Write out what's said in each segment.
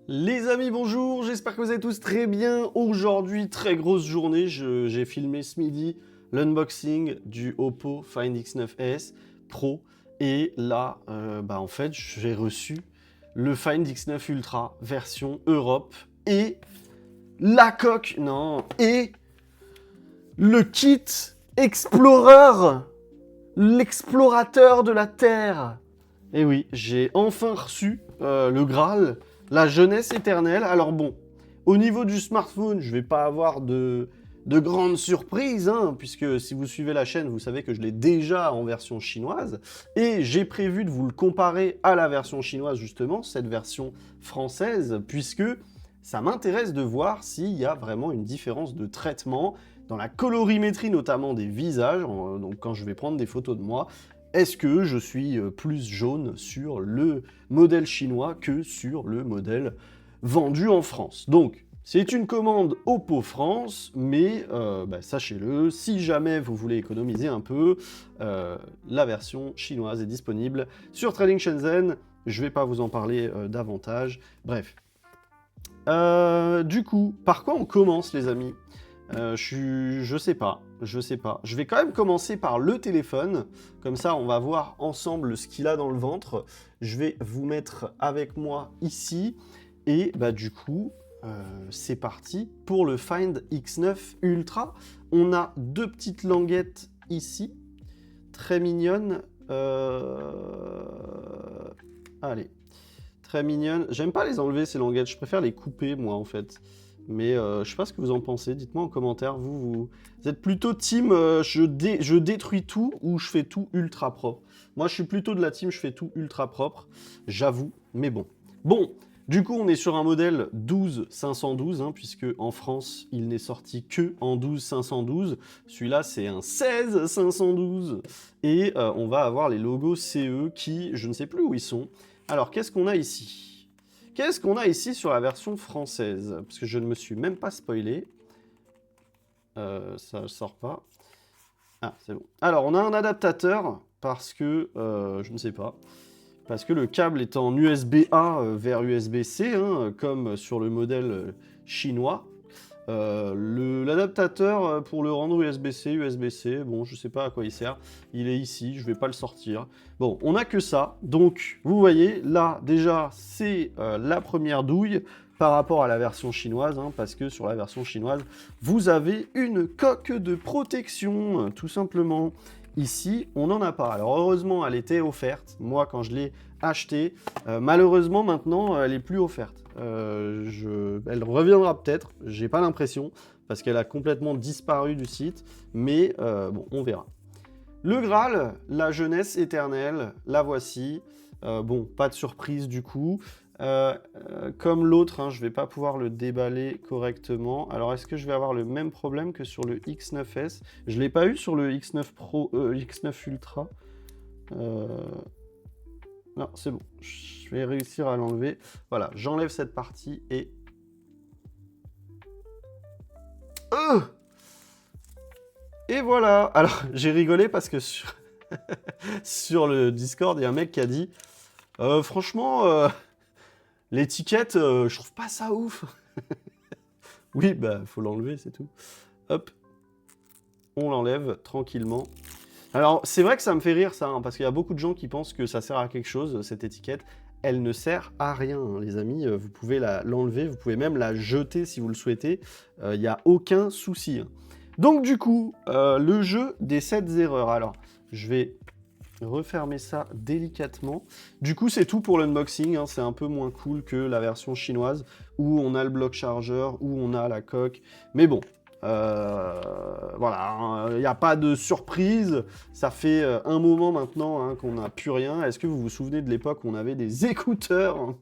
Les amis, bonjour, j'espère que vous allez tous très bien. Aujourd'hui, très grosse journée, j'ai filmé ce midi l'unboxing du Oppo Find X9s Pro. Et là, en fait, j'ai reçu le Find X9 Ultra version Europe et la coque, non, et le kit Explorer, l'explorateur de la Terre. Et oui, j'ai enfin reçu le Graal, la jeunesse éternelle. Alors bon, au niveau du smartphone, je vais pas avoir de grandes surprises, hein, puisque si vous suivez la chaîne, vous savez que je l'ai déjà en version chinoise. Et j'ai prévu de vous le comparer à la version chinoise, justement, cette version française, puisque ça m'intéresse de voir s'il y a vraiment une différence de traitement dans la colorimétrie, notamment des visages. Donc quand je vais prendre des photos de moi, est-ce que je suis plus jaune sur le modèle chinois que sur le modèle vendu en France? Donc, c'est une commande Oppo France, mais sachez-le, si jamais vous voulez économiser un peu, la version chinoise est disponible sur Trading Shenzhen. Je ne vais pas vous en parler davantage. Bref. Du coup, par quoi on commence, les amis? Je sais pas, je sais pas. Je vais quand même commencer par le téléphone, comme ça on va voir ensemble ce qu'il a dans le ventre. Je vais vous mettre avec moi ici, et du coup, c'est parti pour le Find X9 Ultra. On a deux petites languettes ici, très mignonnes. Allez, très mignonnes. J'aime pas les enlever ces languettes, je préfère les couper moi en fait. Mais je sais pas ce que vous en pensez, dites-moi en commentaire. Vous êtes plutôt team je détruis tout ou je fais tout ultra propre? Moi je suis plutôt de la team je fais tout ultra propre, j'avoue, mais bon. Bon, du coup on est sur un modèle 12 512, hein, puisque en France il n'est sorti que en 12 512. Celui-là c'est un 16 512. Et on va avoir les logos CE qui, je ne sais plus où ils sont. Alors qu'est-ce qu'on a ici? Qu'est-ce qu'on a ici sur la version française? Parce que je ne me suis même pas spoilé. Ça ne sort pas. Ah, c'est bon. Alors, on a un adaptateur, parce que, je ne sais pas, parce que le câble est en USB-A vers USB-C, hein, comme sur le modèle chinois. L'adaptateur pour le rendre USB-C, USB-C, bon, je sais pas à quoi il sert. Il est ici, je vais pas le sortir. Bon, on a que ça. Donc, vous voyez, là, déjà, c'est la première douille par rapport à la version chinoise, hein, parce que sur la version chinoise, vous avez une coque de protection, tout simplement. Ici, on n'en a pas. Alors, heureusement, elle était offerte. Moi, quand je l'ai achetée, malheureusement, maintenant, elle est plus offerte. Elle reviendra peut-être, j'ai pas l'impression, parce qu'elle a complètement disparu du site, mais bon, on verra. Le Graal, la jeunesse éternelle, la voici. Bon, pas de surprise du coup. Comme l'autre, hein, je vais pas pouvoir le déballer correctement. Alors, est-ce que je vais avoir le même problème que sur le X9s? Je l'ai pas eu sur le X9 Pro, X9 Ultra. Non, c'est bon. Je vais réussir à l'enlever. Voilà, j'enlève cette partie et... Et voilà. Alors, j'ai rigolé parce que sur le Discord, il y a un mec qui a dit franchement, l'étiquette, je trouve pas ça ouf. Oui, faut l'enlever, c'est tout. Hop, on l'enlève tranquillement. Alors, c'est vrai que ça me fait rire, ça, hein, parce qu'il y a beaucoup de gens qui pensent que ça sert à quelque chose, cette étiquette. Elle ne sert à rien, hein, les amis. Vous pouvez l'enlever, vous pouvez même la jeter si vous le souhaitez. Il n'y a aucun souci, hein. Donc, du coup, le jeu des 7 erreurs. Alors, je vais refermer ça délicatement. Du coup, c'est tout pour l'unboxing, hein. C'est un peu moins cool que la version chinoise, où on a le bloc chargeur, où on a la coque. Mais bon, voilà, il n'y a pas de surprise. Ça fait un moment maintenant, hein, qu'on n'a plus rien. Est-ce que vous vous souvenez de l'époque où on avait des écouteurs?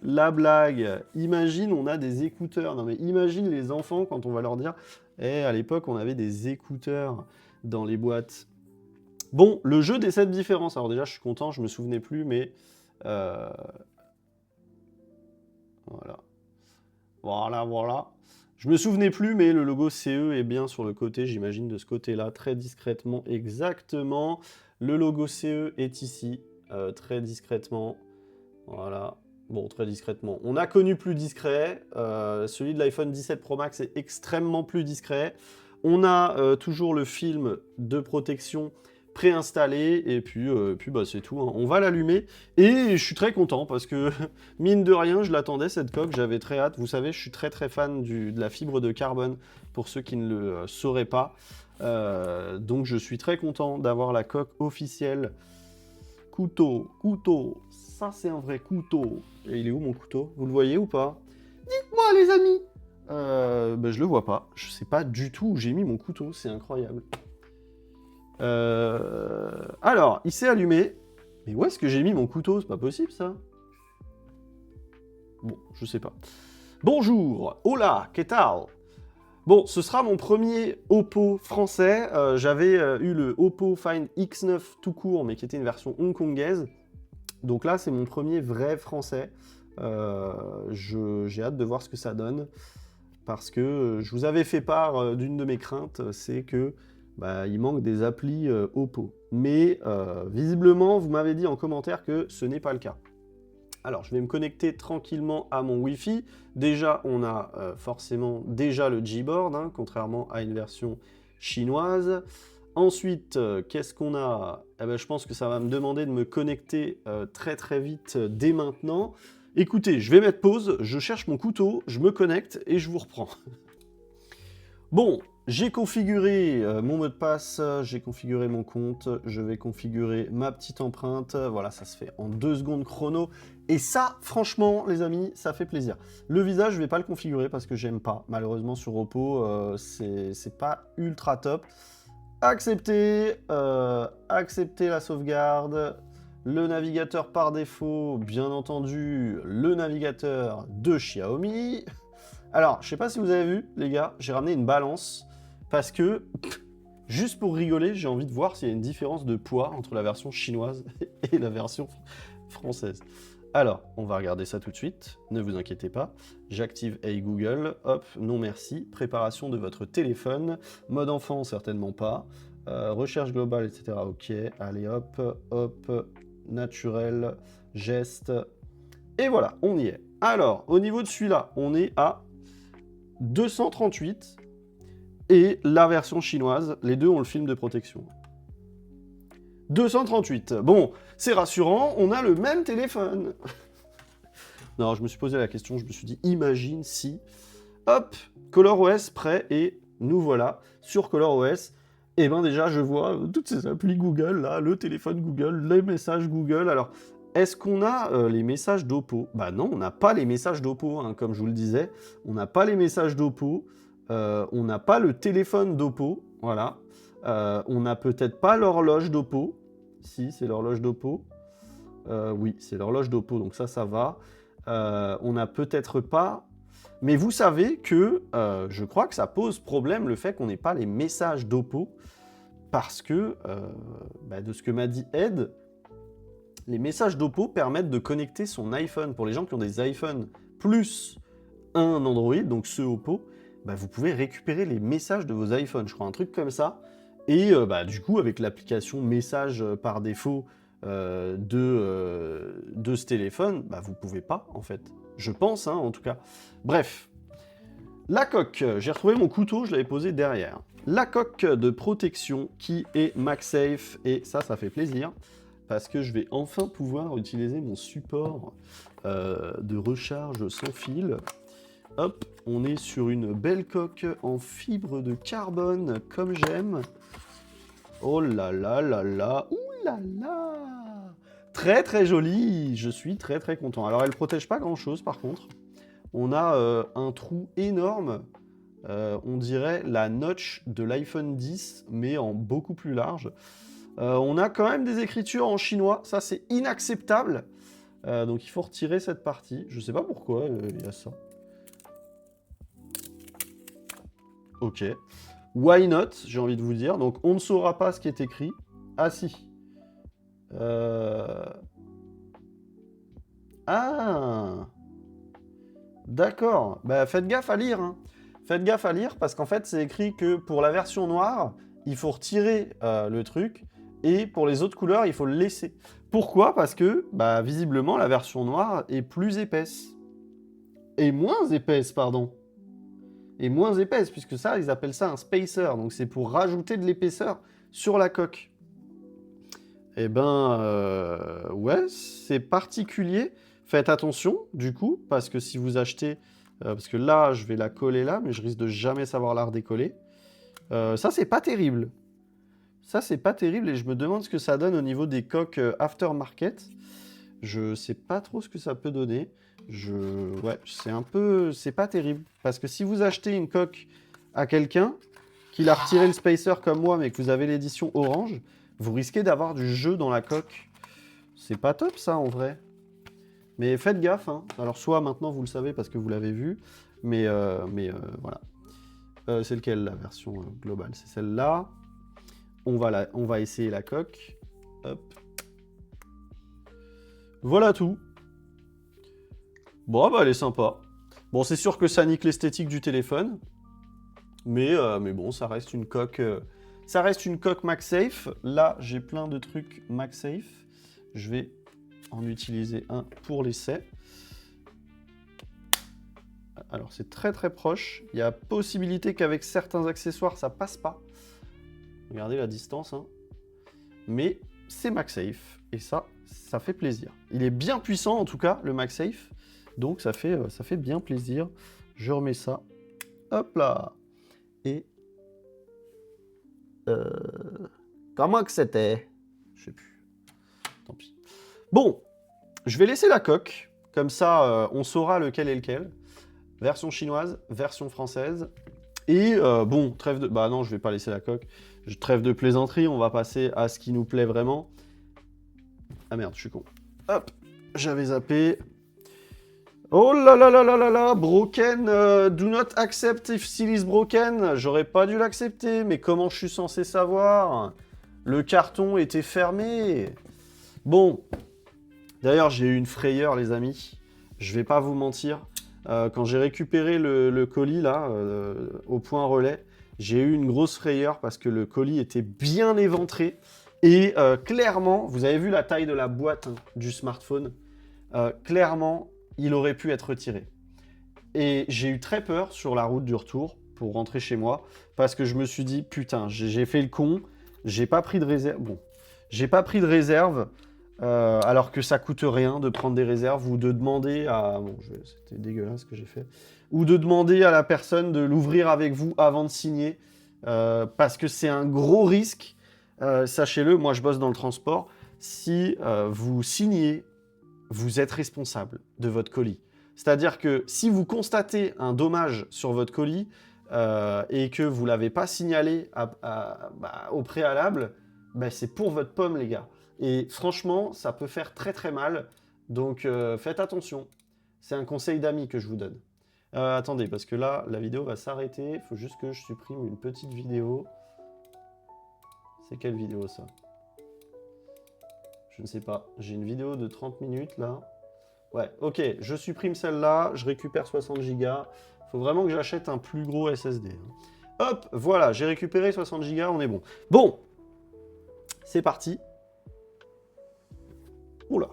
La blague. Imagine, on a des écouteurs. Non mais imagine les enfants quand on va leur dire à l'époque, on avait des écouteurs dans les boîtes. Bon, le jeu des 7 différences. Alors déjà, je suis content, je me souvenais plus, mais... Voilà. Voilà. Je me souvenais plus, mais le logo CE est bien sur le côté, j'imagine, de ce côté-là, très discrètement, exactement. Le logo CE est ici, très discrètement. Voilà. Bon, très discrètement. On a connu plus discret. Celui de l'iPhone 17 Pro Max est extrêmement plus discret. On a toujours le film de protection préinstallé. Et puis bah, c'est tout, hein. On va l'allumer. Et je suis très content parce que, mine de rien, je l'attendais cette coque. J'avais très hâte. Vous savez, je suis très très fan de la fibre de carbone, pour ceux qui ne le sauraient pas. Donc je suis très content d'avoir la coque officielle. Couteau, ça c'est un vrai couteau. Et il est où mon couteau? Vous le voyez ou pas? Dites-moi les amis. Bah, je le vois pas. Je sais pas du tout où j'ai mis mon couteau, c'est incroyable. Alors, il s'est allumé. Mais où est-ce que j'ai mis mon couteau? C'est pas possible ça. Bon, je sais pas. Bonjour, hola, ¿qué tal? Bon, ce sera mon premier Oppo français. J'avais eu le Oppo Find X9 tout court, mais qui était une version hongkongaise. Donc là, c'est mon premier vrai français. J'ai hâte de voir ce que ça donne. Parce que je vous avais fait part d'une de mes craintes, c'est que il manque des applis Oppo. Mais visiblement, vous m'avez dit en commentaire que ce n'est pas le cas. Alors, je vais me connecter tranquillement à mon Wi-Fi. Déjà, on a forcément déjà le Gboard, hein, contrairement à une version chinoise. Ensuite, qu'est-ce qu'on a? Je pense que ça va me demander de me connecter très très vite dès maintenant. Écoutez, je vais mettre pause, je cherche mon couteau, je me connecte et je vous reprends. Bon, j'ai configuré mon mot de passe, j'ai configuré mon compte, je vais configurer ma petite empreinte. Voilà, ça se fait en 2 secondes chrono. Et ça, franchement, les amis, ça fait plaisir. Le visage, je vais pas le configurer parce que j'aime pas. Malheureusement, sur Oppo, c'est pas ultra top. Accepter, accepter la sauvegarde. Le navigateur par défaut, bien entendu, le navigateur de Xiaomi. Alors, je sais pas si vous avez vu, les gars, j'ai ramené une balance parce que, juste pour rigoler, j'ai envie de voir s'il y a une différence de poids entre la version chinoise et la version française. Alors, on va regarder ça tout de suite, ne vous inquiétez pas. J'active Hey Google, hop, non merci, préparation de votre téléphone, mode enfant, certainement pas, recherche globale, etc. Ok, allez hop, hop, naturel, geste, et voilà, on y est. Alors, au niveau de celui-là, on est à 238, et la version chinoise, les deux ont le film de protection. 238, bon, c'est rassurant, on a le même téléphone. Non, je me suis posé la question, je me suis dit, imagine si... Hop, ColorOS prêt, et nous voilà sur ColorOS. Et bien déjà, je vois toutes ces applis Google, là, le téléphone Google, les messages Google. Alors, est-ce qu'on a les messages d'Oppo? Bah non, on n'a pas les messages d'Oppo, hein, comme je vous le disais. On n'a pas les messages d'Oppo, on n'a pas le téléphone d'Oppo, voilà. On n'a peut-être pas l'horloge d'Oppo. Si, c'est l'horloge d'Oppo. Oui, c'est l'horloge d'Oppo, donc ça va. On n'a peut-être pas... Mais vous savez que je crois que ça pose problème le fait qu'on n'ait pas les messages d'Oppo, parce que, de ce que m'a dit Ed, les messages d'Oppo permettent de connecter son iPhone. Pour les gens qui ont des iPhones plus un Android, donc ceux Oppo, vous pouvez récupérer les messages de vos iPhones, je crois, un truc comme ça. Et du coup, avec l'application message par défaut de ce téléphone, vous pouvez pas, en fait. Je pense, hein, en tout cas. Bref. La coque, j'ai retrouvé mon couteau, je l'avais posé derrière. La coque de protection qui est MagSafe, et ça fait plaisir, parce que je vais enfin pouvoir utiliser mon support de recharge sans fil. Hop, on est sur une belle coque en fibre de carbone, comme j'aime. Oh là là là là, ouh là là! Très très jolie, je suis très très content. Alors elle protège pas grand chose par contre. On a un trou énorme, on dirait la notch de l'iPhone 10, mais en beaucoup plus large. On a quand même des écritures en chinois, ça c'est inacceptable. Donc il faut retirer cette partie, je sais pas pourquoi il y a ça. Ok. Why not, j'ai envie de vous dire. Donc on ne saura pas ce qui est écrit. Ah si. Ah, d'accord. Faites gaffe à lire, hein. Faites gaffe à lire parce qu'en fait, c'est écrit que pour la version noire, il faut retirer le truc Et pour les autres couleurs, il faut le laisser. Pourquoi? Parce que, bah, visiblement, la version noire est plus épaisse. Et moins épaisse, pardon. Et moins épaisse, puisque ça, ils appellent ça un spacer. Donc c'est pour rajouter de l'épaisseur sur la coque. Eh ben, ouais, c'est particulier. Faites attention, du coup, parce que si vous achetez... parce que là, je vais la coller là, mais je risque de jamais savoir la redécoller. Ça, c'est pas terrible. Ça, c'est pas terrible, et je me demande ce que ça donne au niveau des coques aftermarket. Je sais pas trop ce que ça peut donner. Ouais, c'est un peu... C'est pas terrible. Parce que si vous achetez une coque à quelqu'un, qu'il a retiré le spacer comme moi, mais que vous avez l'édition orange, vous risquez d'avoir du jeu dans la coque. C'est pas top, ça, en vrai. Mais faites gaffe, hein. Alors, soit maintenant, vous le savez parce que vous l'avez vu, mais voilà. C'est lequel, la version globale? C'est celle-là. On va essayer la coque. Hop. Voilà tout. Bon, bah, elle est sympa. Bon, c'est sûr que ça nique l'esthétique du téléphone. Mais bon, ça reste une coque... ça reste une coque MagSafe. Là, j'ai plein de trucs MagSafe. Je vais en utiliser un pour l'essai. Alors, c'est très très proche. Il y a possibilité qu'avec certains accessoires, ça passe pas. Regardez la distance, hein. Mais c'est MagSafe. Et ça fait plaisir. Il est bien puissant, en tout cas, le MagSafe. Donc, ça fait bien plaisir. Je remets ça. Hop là. Et... comment que c'était? Je sais plus. Tant pis. Bon, je vais laisser la coque. Comme ça, on saura lequel est lequel. Version chinoise, version française. Et bon, trêve de... Bah non, je vais pas laisser la coque. Trêve de plaisanterie, on va passer à ce qui nous plaît vraiment. Ah merde, je suis con. Hop, j'avais zappé. Oh là là là là là là, broken, do not accept if seal is broken. J'aurais pas dû l'accepter, mais comment je suis censé savoir? Le carton était fermé. Bon, d'ailleurs, j'ai eu une frayeur, les amis. Je vais pas vous mentir. Quand j'ai récupéré le colis, là, au point relais, j'ai eu une grosse frayeur parce que le colis était bien éventré. Et clairement, vous avez vu la taille de la boîte, hein, du smartphone. Clairement, il aurait pu être retiré. Et j'ai eu très peur sur la route du retour pour rentrer chez moi parce que je me suis dit, putain, j'ai fait le con, j'ai pas pris de réserve. Bon, j'ai pas pris de réserve alors que ça coûte rien de prendre des réserves ou de demander à... Bon, c'était dégueulasse ce que j'ai fait. Ou de demander à la personne de l'ouvrir avec vous avant de signer parce que c'est un gros risque. Sachez-le, moi je bosse dans le transport. Si vous signez, vous êtes responsable de votre colis. C'est-à-dire que si vous constatez un dommage sur votre colis et que vous ne l'avez pas signalé au préalable, bah, c'est pour votre pomme, les gars. Et franchement, ça peut faire très très mal. Donc faites attention. C'est un conseil d'amis que je vous donne. Attendez, parce que là, la vidéo va s'arrêter. Il faut juste que je supprime une petite vidéo. C'est quelle vidéo, ça? Je ne sais pas. J'ai une vidéo de 30 minutes, là. Ouais, ok. Je supprime celle-là. Je récupère 60 Go. Il faut vraiment que j'achète un plus gros SSD. Hop, voilà. J'ai récupéré 60 Go. On est bon. Bon. C'est parti. Oula.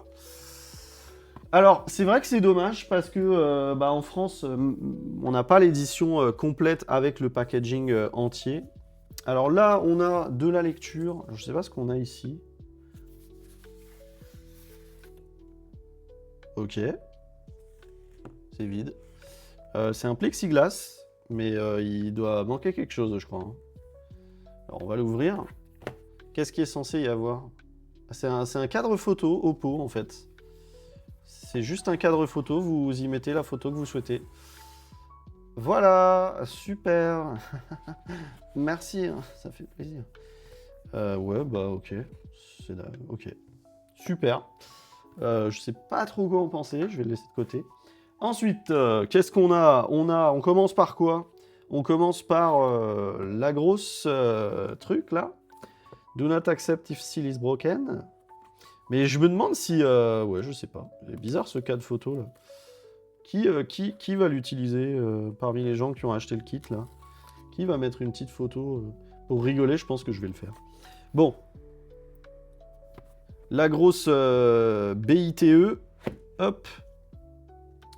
Alors, c'est vrai que c'est dommage parce que en France, on n'a pas l'édition complète avec le packaging entier. Alors là, on a de la lecture. Je ne sais pas ce qu'on a ici. Ok. C'est vide. C'est un plexiglas, mais il doit manquer quelque chose, je crois. Alors, on va l'ouvrir. Qu'est-ce qui est censé y avoir? C'est un cadre photo Oppo, en fait. C'est juste un cadre photo, vous y mettez la photo que vous souhaitez. Voilà, super. Merci, hein, ça fait plaisir. Ouais, bah ok. Ok. Super. Je sais pas trop quoi en penser, je vais le laisser de côté. Ensuite, qu'est-ce qu'on a? On commence par quoi? On commence par la grosse truc, là. Do not accept if seal is broken. Mais je me demande si... ouais, je sais pas. C'est bizarre ce cas de photo, là. Qui va l'utiliser parmi les gens qui ont acheté le kit, là? Qui va mettre une petite photo pour rigoler? Je pense que je vais le faire. Bon. La grosse BITE. Hop.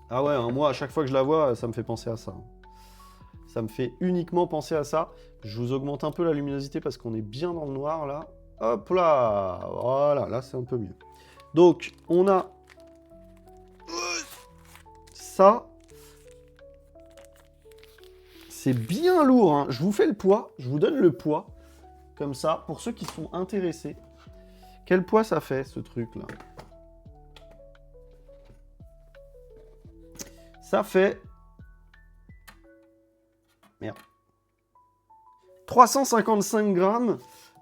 Ah ouais, hein, moi, à chaque fois que je la vois, ça me fait penser à ça. Ça me fait uniquement penser à ça. Je vous augmente un peu la luminosité parce qu'on est bien dans le noir, là. Hop là. Voilà, là, c'est un peu mieux. Donc, on a ça. C'est bien lourd, hein. Je vous fais le poids. Je vous donne le poids. Comme ça, pour ceux qui sont intéressés. Quel poids ça fait, ce truc-là? Ça fait... Merde. 355 grammes.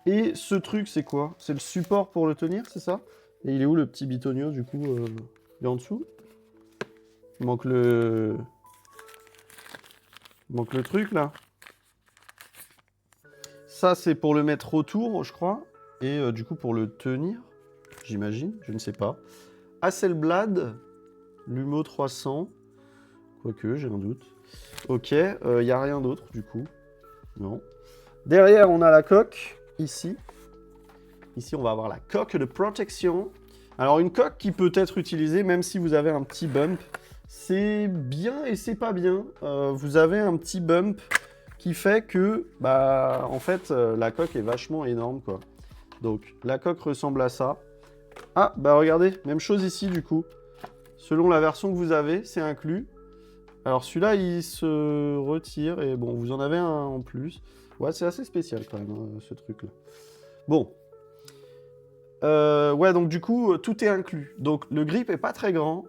Et ce truc, c'est quoi? C'est le support pour le tenir, c'est ça? Et il est où, le petit bitonio, du coup il est en dessous? Il manque le... Il manque le truc, là. Ça, c'est pour le mettre autour, je crois. Et du coup, pour le tenir, j'imagine, je ne sais pas. Hasselblad, Lumo 300. Quoique, j'ai un doute. Ok, il n'y a rien d'autre, du coup. Non. Derrière, on a la coque, ici. Ici, on va avoir la coque de protection. Alors, une coque qui peut être utilisée même si vous avez un petit bump. C'est bien et c'est pas bien. Vous avez un petit bump qui fait que, bah, en fait, la coque est vachement énorme, quoi. Donc, la coque ressemble à ça. Ah, bah regardez, même chose ici, du coup. Selon la version que vous avez, c'est inclus. Alors, celui-là, il se retire et bon, vous en avez un en plus. Ouais, c'est assez spécial, quand même, hein, ce truc-là. Bon. Ouais, donc du coup, tout est inclus. Donc, le grip est pas très grand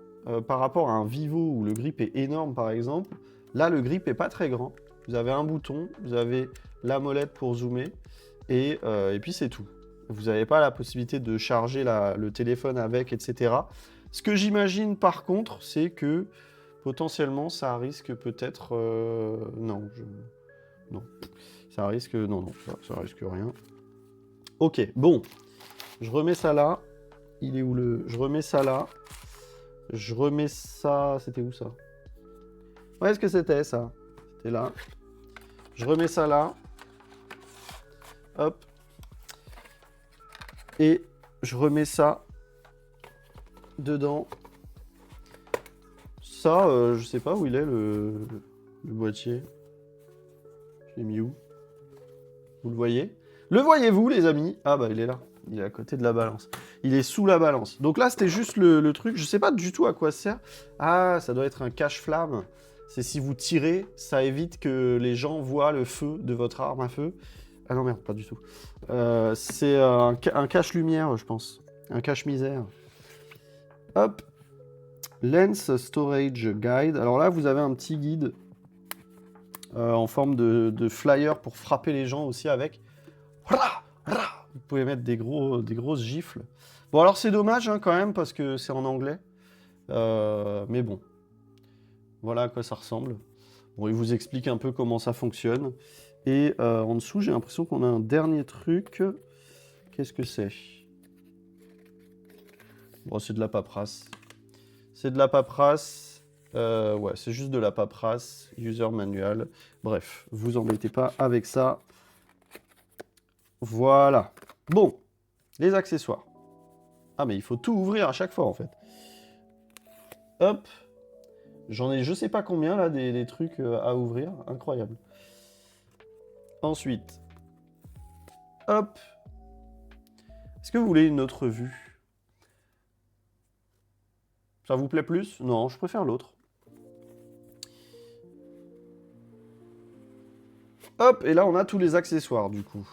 par rapport à un Vivo où le grip est énorme, par exemple. Là, le grip est pas très grand. Vous avez un bouton, vous avez la molette pour zoomer, et puis c'est tout. Vous n'avez pas la possibilité de charger le téléphone avec, etc. Ce que j'imagine, par contre, c'est que potentiellement, ça risque peut-être... Non, non. Ça risque... Non, ça risque rien. Ok, bon. Je remets ça là. Il est où le... Je remets ça là. Je remets ça... C'était où ça? Où est-ce que c'était ça? C'était là. Je remets ça là. Hop. Et je remets ça dedans. Ça, je sais pas où il est le boîtier. Je l'ai mis où? Vous le voyez? Le voyez-vous, les amis? Ah bah il est là. Il est à côté de la balance. Il est sous la balance. Donc là, c'était juste le truc. Je sais pas du tout à quoi ça sert. Ah, ça doit être un cache-flamme. C'est si vous tirez, ça évite que les gens voient le feu de votre arme à feu. Ah non, merde, pas du tout. C'est un cache-lumière, je pense. Un cache-misère. Hop. Lens Storage Guide. Alors là, vous avez un petit guide en forme de flyer pour frapper les gens aussi avec. Vous pouvez mettre des grosses gifles. Bon, alors c'est dommage hein, quand même parce que c'est en anglais. Mais bon. Voilà à quoi ça ressemble. Bon, il vous explique un peu comment ça fonctionne. Et en dessous, j'ai l'impression qu'on a un dernier truc. Qu'est-ce que c'est? Bon, c'est de la paperasse. C'est de la paperasse. Ouais, c'est juste de la paperasse. User manual. Bref, vous embêtez pas avec ça. Voilà. Bon, les accessoires. Ah, mais il faut tout ouvrir à chaque fois, en fait. Hop. J'en ai je sais pas combien, là, des trucs à ouvrir. Incroyable. Ensuite. Hop. Est-ce que vous voulez une autre vue? Ça vous plaît plus? Non, je préfère l'autre. Hop, et là, on a tous les accessoires, du coup.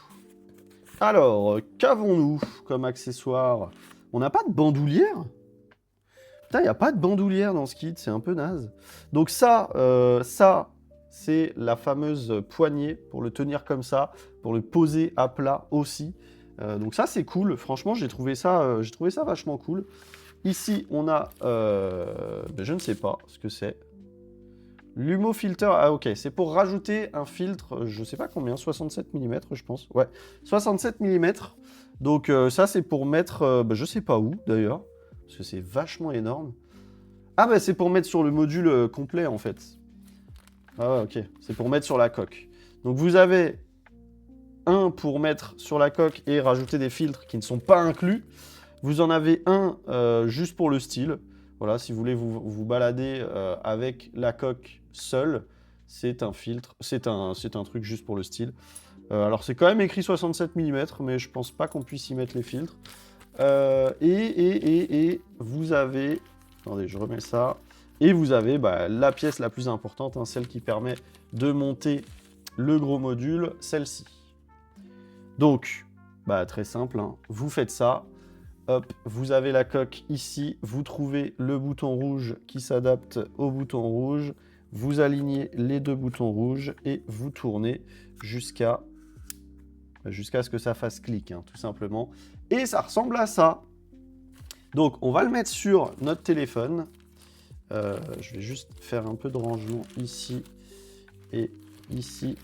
Alors, qu'avons-nous comme accessoire? On n'a pas de bandoulière? Putain, il n'y a pas de bandoulière dans ce kit, c'est un peu naze. Donc ça, c'est la fameuse poignée pour le tenir comme ça, pour le poser à plat aussi. Donc ça, c'est cool. Franchement, j'ai trouvé ça vachement cool. Ici, on a... je ne sais pas ce que c'est. Lumo filter, ah ok, c'est pour rajouter un filtre, je sais pas combien, 67 mm je pense, ouais, 67 mm, donc ça c'est pour mettre, je sais pas où d'ailleurs, parce que c'est vachement énorme. Ah bah c'est pour mettre sur le module complet en fait. Ah ouais, ok, c'est pour mettre sur la coque. Donc vous avez un pour mettre sur la coque et rajouter des filtres qui ne sont pas inclus, Vous en avez un juste pour le style. Voilà, si vous voulez vous balader avec la coque seule, c'est un filtre, c'est un truc juste pour le style. Alors c'est quand même écrit 67 mm, mais je pense pas qu'on puisse y mettre les filtres. Et vous avez... Attendez, je remets ça. Et vous avez la pièce la plus importante, hein, celle qui permet de monter le gros module, celle-ci. Donc, très simple, hein, vous faites ça. Hop, vous avez la coque ici, vous trouvez le bouton rouge qui s'adapte au bouton rouge, vous alignez les deux boutons rouges et vous tournez jusqu'à ce que ça fasse clic, hein, tout simplement. Et ça ressemble à ça. Donc, on va le mettre sur notre téléphone. Je vais juste faire un peu de rangement ici, et ici,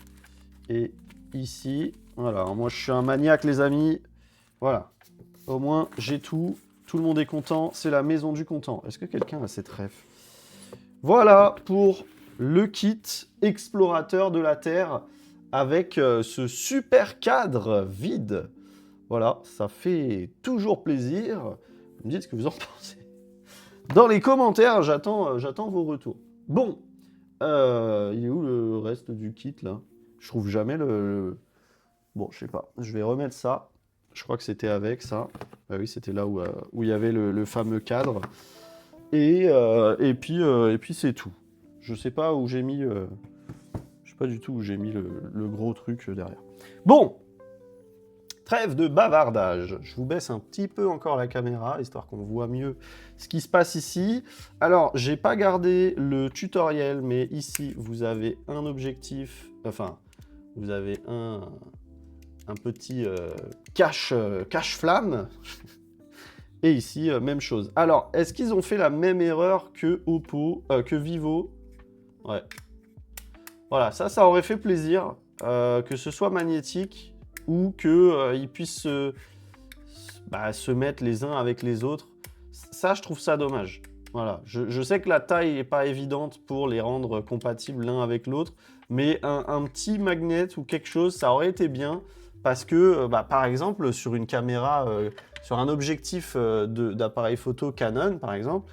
et ici. Voilà, moi je suis un maniaque, les amis. Voilà. Au moins, j'ai tout. Tout le monde est content. C'est la maison du content. Est-ce que quelqu'un a cette ref? Voilà pour le kit explorateur de la Terre avec ce super cadre vide. Voilà, ça fait toujours plaisir. Vous me dites ce que vous en pensez. Dans les commentaires, j'attends vos retours. Bon, il est où le reste du kit, là? Je trouve jamais le... Bon, je sais pas. Je vais remettre ça. Je crois que c'était avec ça. Ah oui, c'était là où il y avait le fameux cadre. Et puis c'est tout. Je sais pas où j'ai mis... Je sais pas du tout où j'ai mis le gros truc derrière. Bon, trêve de bavardage. Je vous baisse un petit peu encore la caméra, histoire qu'on voit mieux ce qui se passe ici. Alors, j'ai pas gardé le tutoriel, mais ici, vous avez un objectif... Enfin, vous avez un petit cache-flamme. Et ici, même chose. Alors, est-ce qu'ils ont fait la même erreur que Oppo, que Vivo? Ouais. Voilà, ça aurait fait plaisir que ce soit magnétique ou qu'ils puissent se mettre les uns avec les autres. Ça, je trouve ça dommage. Voilà, je sais que la taille n'est pas évidente pour les rendre compatibles l'un avec l'autre, mais un petit magnet ou quelque chose, ça aurait été bien, parce que, par exemple, sur une caméra, sur un objectif d'appareil photo Canon, par exemple,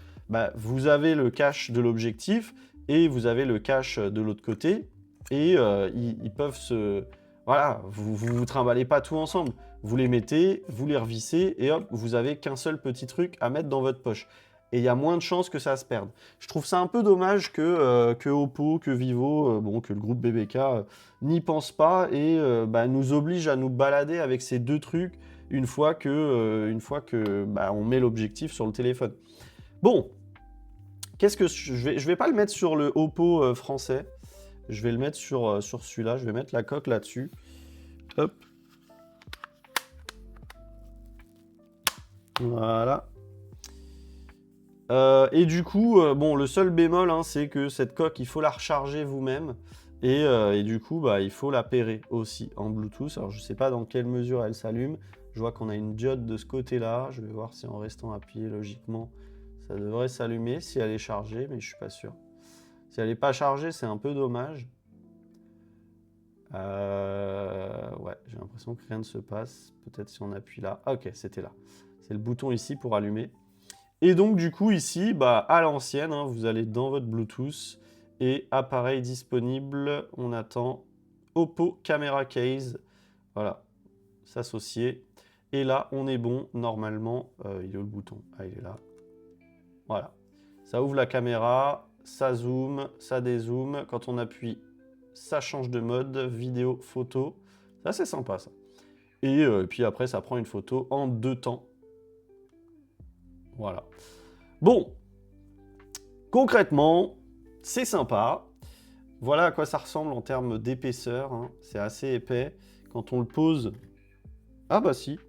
vous avez le cache de l'objectif et vous avez le cache de l'autre côté, et ils peuvent se... Voilà, vous trimballez pas tout ensemble. Vous les mettez, vous les revissez, et hop, vous avez qu'un seul petit truc à mettre dans votre poche. Et il y a moins de chances que ça se perde. Je trouve ça un peu dommage que Oppo, que Vivo, que le groupe BBK n'y pense pas et nous oblige à nous balader avec ces deux trucs une fois que on met l'objectif sur le téléphone. Bon, qu'est-ce que je vais pas le mettre sur le Oppo français. Je vais le mettre sur celui-là. Je vais mettre la coque là-dessus. Hop. Voilà. Et du coup, le seul bémol, hein, c'est que cette coque, il faut la recharger vous-même. Et du coup, il faut la pairer aussi en Bluetooth. Alors, je ne sais pas dans quelle mesure elle s'allume. Je vois qu'on a une diode de ce côté-là. Je vais voir si en restant appuyé, logiquement, ça devrait s'allumer si elle est chargée, mais je ne suis pas sûr. Si elle n'est pas chargée, c'est un peu dommage. Ouais, j'ai l'impression que rien ne se passe. Peut-être si on appuie là. Ah, ok, c'était là. C'est le bouton ici pour allumer. Et donc, du coup, ici, à l'ancienne, hein, vous allez dans votre Bluetooth et appareil disponible. On attend Oppo Camera Case. Voilà, s'associer. Et là, on est bon. Normalement, il est où le bouton? Ah, il est là. Voilà. Ça ouvre la caméra, ça zoome, ça dézoome. Quand on appuie, ça change de mode. Vidéo, photo. Ça, c'est sympa, ça. Et puis après, ça prend une photo en 2 temps. Voilà. Bon, concrètement, c'est sympa. Voilà à quoi ça ressemble en termes d'épaisseur. Hein. C'est assez épais. Quand on le pose... Ah bah si.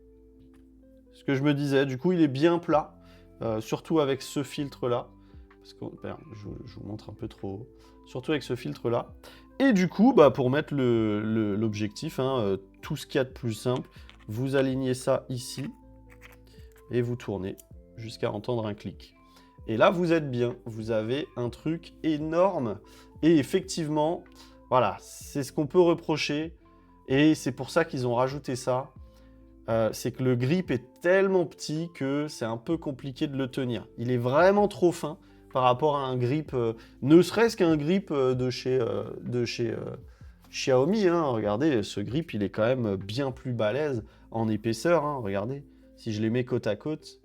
Ce que je me disais. Du coup, il est bien plat. Surtout avec ce filtre-là. Parce que je vous montre un peu trop haut. Surtout avec ce filtre-là. Et du coup, pour mettre l'objectif, hein, tout ce qu'il y a de plus simple, vous alignez ça ici. Et vous tournez jusqu'à entendre un clic. Et là, vous êtes bien. Vous avez un truc énorme. Et effectivement, voilà, c'est ce qu'on peut reprocher. Et c'est pour ça qu'ils ont rajouté ça. c'est que le grip est tellement petit que c'est un peu compliqué de le tenir. Il est vraiment trop fin par rapport à un grip, ne serait-ce qu'un grip de chez Xiaomi. Hein. Regardez, ce grip, il est quand même bien plus balèze en épaisseur. Hein. Regardez, si je les mets côte à côte,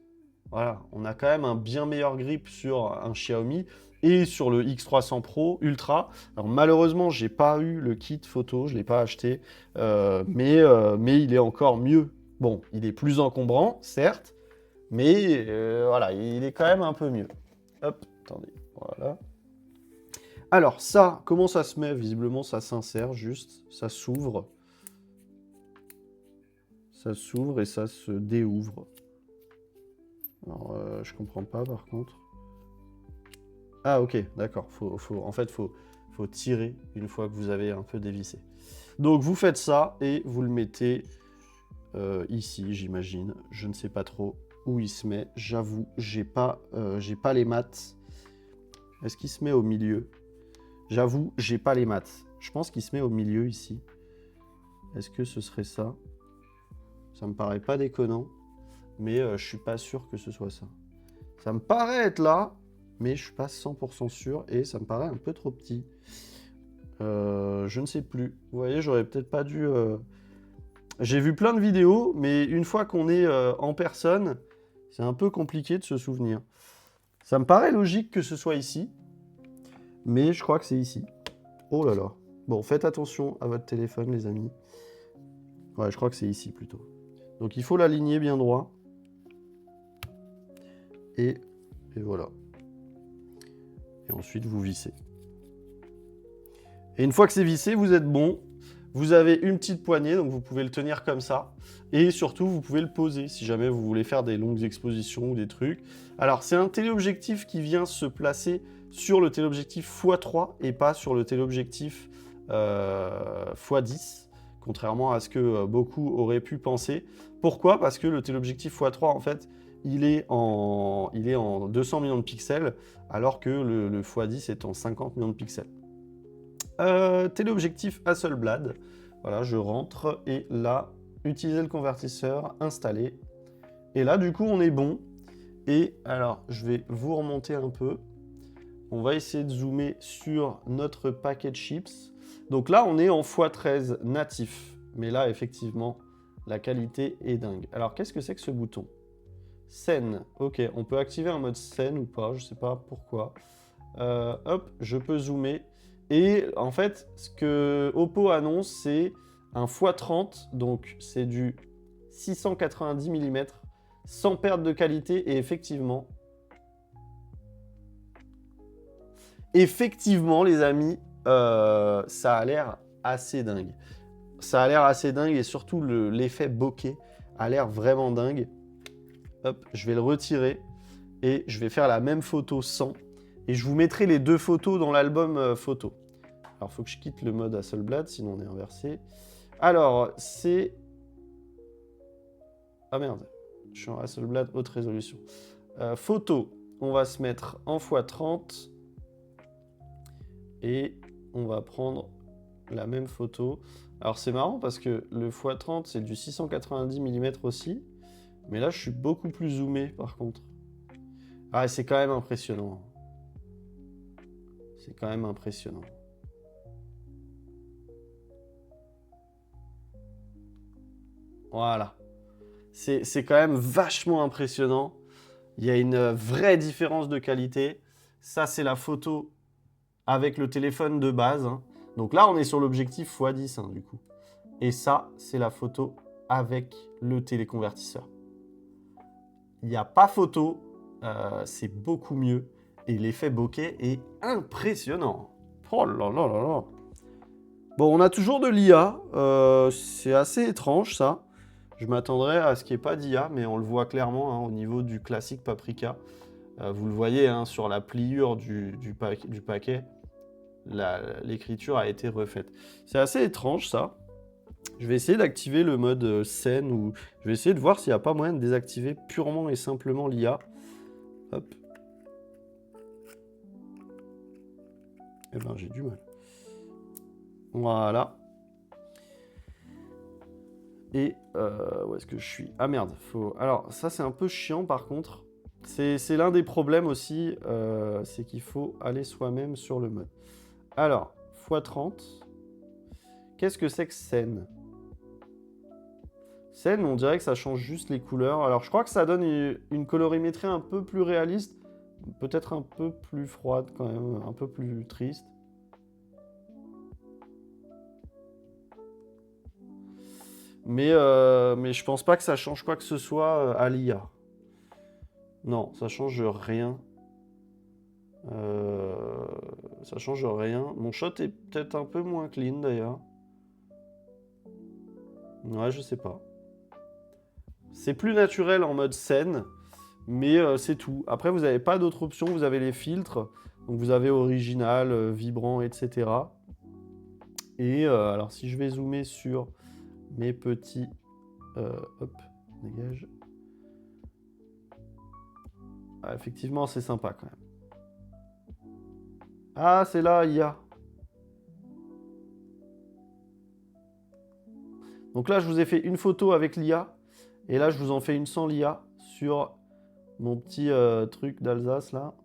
voilà, on a quand même un bien meilleur grip sur un Xiaomi et sur le X300 Pro Ultra. Alors malheureusement, j'ai pas eu le kit photo, je l'ai pas acheté, mais il est encore mieux. Bon, il est plus encombrant, certes, mais voilà, il est quand même un peu mieux. Hop, attendez, voilà. Alors ça, comment ça se met? Visiblement, ça s'insère juste, ça s'ouvre. Ça s'ouvre et ça se déouvre. Alors, je comprends pas par contre. Ah ok, d'accord. En fait, faut tirer une fois que vous avez un peu dévissé. Donc vous faites ça et vous le mettez ici, j'imagine. Je ne sais pas trop où il se met. J'avoue, j'ai pas les maths. Est-ce qu'il se met au milieu? J'avoue, j'ai pas les maths. Je pense qu'il se met au milieu ici. Est-ce que ce serait ça? Ça me paraît pas déconnant, mais je suis pas sûr que ce soit ça. Ça me paraît être là, mais je suis pas 100% sûr et ça me paraît un peu trop petit. Je ne sais plus. Vous voyez, j'aurais peut-être pas dû... J'ai vu plein de vidéos, mais une fois qu'on est en personne, c'est un peu compliqué de se souvenir. Ça me paraît logique que ce soit ici, mais je crois que c'est ici. Oh là là. Bon, faites attention à votre téléphone, les amis. Ouais, je crois que c'est ici plutôt. Donc il faut l'aligner bien droit. Et voilà. Et ensuite, vous vissez. Et une fois que c'est vissé, vous êtes bon. Vous avez une petite poignée, donc vous pouvez le tenir comme ça. Et surtout, vous pouvez le poser si jamais vous voulez faire des longues expositions ou des trucs. Alors, c'est un téléobjectif qui vient se placer sur le téléobjectif x3 et pas sur le téléobjectif x10, contrairement à ce que beaucoup auraient pu penser. Pourquoi? Parce que le téléobjectif x3, en fait, il est en 200 millions de pixels, alors que le x10 est en 50 millions de pixels. Téléobjectif Hasselblad. Voilà, je rentre et là, utiliser le convertisseur, installer. Et là, du coup, on est bon. Et alors, je vais vous remonter un peu. On va essayer de zoomer sur notre paquet de chips. Donc là, on est en x13 natif. Mais là, effectivement, la qualité est dingue. Alors, qu'est-ce que c'est que ce bouton? Scène. Ok, on peut activer un mode scène ou pas, je sais pas pourquoi. Hop, je peux zoomer. Et en fait, ce que Oppo annonce, c'est un x30, donc c'est du 690 mm, sans perte de qualité, et effectivement, les amis, ça a l'air assez dingue. Ça a l'air assez dingue, et surtout l'effet bokeh a l'air vraiment dingue. Hop, je vais le retirer, et je vais faire la même photo sans. Et je vous mettrai les deux photos dans l'album photo. Alors, il faut que je quitte le mode Hasselblad, sinon on est inversé. Alors, c'est... Ah merde, je suis en Hasselblad haute résolution. Photo, on va se mettre en x30. Et on va prendre la même photo. Alors, c'est marrant parce que le x30, c'est du 690 mm aussi. Mais là, je suis beaucoup plus zoomé, par contre. Ah, c'est quand même impressionnant. C'est quand même impressionnant. Voilà. C'est quand même vachement impressionnant. Il y a une vraie différence de qualité. Ça, c'est la photo avec le téléphone de base. Hein. Donc là, on est sur l'objectif x10, hein, du coup. Et ça, c'est la photo avec le téléconvertisseur. Il n'y a pas photo. C'est beaucoup mieux. Et l'effet bokeh est impressionnant. Oh là là là là. Bon, on a toujours de l'IA. C'est assez étrange, ça. Je m'attendrais à ce qu'il n'y ait pas d'IA, mais on le voit clairement hein, au niveau du classique Paprika. Vous le voyez hein, sur la pliure du paquet, l'écriture a été refaite. C'est assez étrange ça. Je vais essayer d'activer le mode scène ou je vais essayer de voir s'il n'y a pas moyen de désactiver purement et simplement l'IA. Hop. Eh ben j'ai du mal. Voilà. Et où est-ce que je suis? Ah merde, faut... Alors, ça, c'est un peu chiant, par contre. C'est l'un des problèmes aussi, c'est qu'il faut aller soi-même sur le mode. Alors, x30. Qu'est-ce que c'est que scène? Scène, on dirait que ça change juste les couleurs. Alors, je crois que ça donne une colorimétrie un peu plus réaliste. Peut-être un peu plus froide, quand même. Un peu plus triste. Mais je pense pas que ça change quoi que ce soit à l'IA. Non, ça change rien. Ça change rien. Mon shot est peut-être un peu moins clean d'ailleurs. Ouais, je sais pas. C'est plus naturel en mode scène, mais c'est tout. Après, vous n'avez pas d'autres options. Vous avez les filtres. Donc vous avez original, vibrant, etc. Et alors si je vais zoomer sur mes petits... hop, dégage. Ah, effectivement, c'est sympa quand même. Ah, c'est là, IA. Donc là, je vous ai fait une photo avec l'IA. Et là, je vous en fais une sans l'IA sur mon petit truc d'Alsace, là.